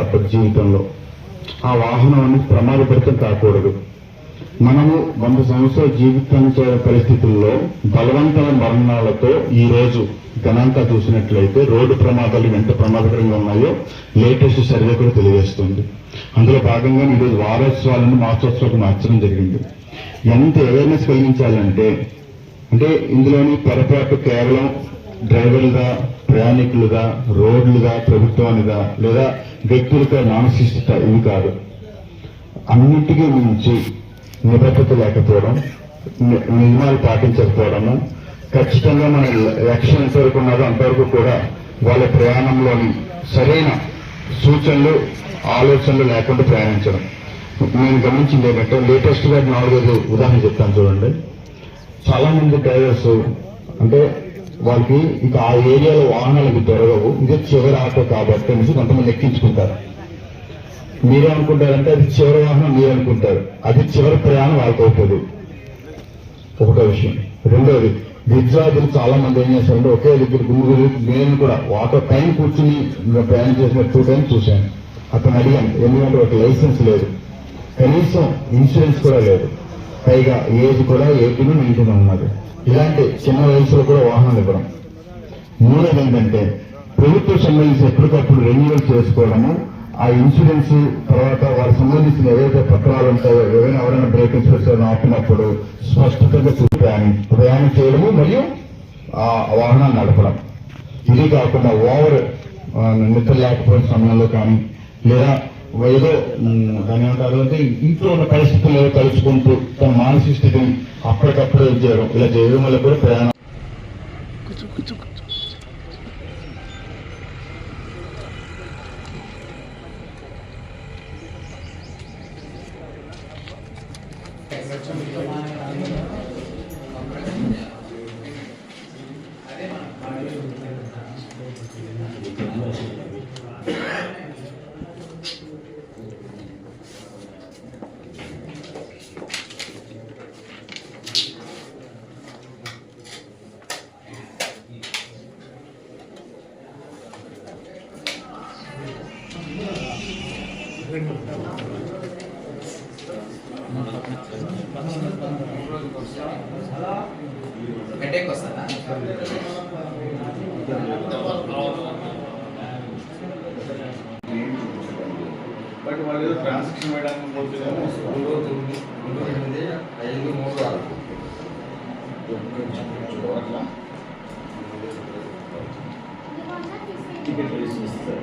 తప్పదు జీవితంలో. ఆ వాహనం అనేది ప్రమాదపడితం కాకూడదు. మనము 100 సంవత్సరాల జీవితాంచే పరిస్థితుల్లో బలవంతమైన మరణాలతో ఈ రోజు గణాంకాలు చూసినట్లయితే రోడ్డు ప్రమాదాలు ఎంత ప్రమాదకరంగా ఉన్నాయో లేటెస్ట్ సర్వే కూడా తెలియజేస్తుంది. అందులో భాగంగా ఈరోజు వారోత్సవాలను మాసోత్సవాలకు మార్చడం జరిగింది. ఎంత అవేర్నెస్ కలిగించాలంటే ఇందులోని పొరపాటు కేవలం డ్రైవర్లుగా, ప్రయాణికులుగా, రోడ్లుగా, ప్రభుత్వానిగా లేదా వ్యక్తులుగా మానసికత ఇవి కాదు. అన్నింటికీ మించి నిబద్ధత లేకపోవడం, నియమాలు పాటించకపోవడము, ఖచ్చితంగా మన లక్ష్యం ఎంతవరకు ఉన్నదో అంతవరకు కూడా వాళ్ళ ప్రయాణంలోని సరైన సూచనలు, ఆలోచనలు లేకుండా ప్రయాణించడం. నేను గమనించింది ఏంటంటే లేటెస్ట్ గా 4 ఉదాహరణ చెప్తాను చూడండి. చాలా మంది డ్రైవర్స్ వాళ్ళకి ఇక ఆ ఏరియాలో వాహనాలకు దొరకవు, ఇదే చివరి ఆటో కాబట్టి అనేసి కొంతమంది ఎక్కించుకుంటారు. మీరేమనుకుంటారంటే అది చివరి వాహనం మీరు అనుకుంటారు, అది చివరి ప్రయాణం వాళ్ళకి అవుతుంది. ఒకటో విషయం. రెండోది, విద్యార్థులు చాలా మంది ఏం చేస్తారంటే ఒకే దగ్గర గుమ్ముగురు. నేను కూడా ఆటో పైన కూర్చుని ప్రయాణం చేసిన 2 times చూశాను. అతను అడిగాను, ఎందుకంటే ఒక లైసెన్స్ లేదు, కనీసం ఇన్సూరెన్స్ కూడా లేదు, పైగా ఏజ్ కూడా 18, 19 ఉన్నది. ఇలాంటి చిన్న వయసులో కూడా వాహనాలు ఇవ్వడం. మూడోది ఏంటంటే ప్రభుత్వం సంబంధించి ఎప్పటికప్పుడు రెన్యువల్ చేసుకోవడము, ఆ ఇన్సూరెన్స్ తర్వాత వారికి సంబంధించిన ఏవైతే పత్రాలు ఉంటాయో, ఎవరైనా బ్రేక్ ఇన్సూరెన్స్ ఆపినప్పుడు స్పష్టంగా ప్రయాణం చేయడము మరియు ఆ వాహనాలు నడపడం. ఇది కాకుండా ఓవర్ నిద్ర లేకపోయిన సమయంలో కానీ లేదా ఏదో దాని ఏమంటారు అంటే ఇంట్లో ఉన్న పరిస్థితులు తలుచుకుంటూ తన మానసిక స్థితిని అప్పటికప్పుడు చేయడం, ఇలా చేయడం వల్ల కూడా ప్రయాణం హెడేక్ వస్తుందా? బట్ వాళ్ళు ఏదో ట్రాన్సాక్షన్ వేయడానికి పోతుందేమో. 5-3-6 అట్లా టికెట్ రిజిస్టర్ ఇస్తారు.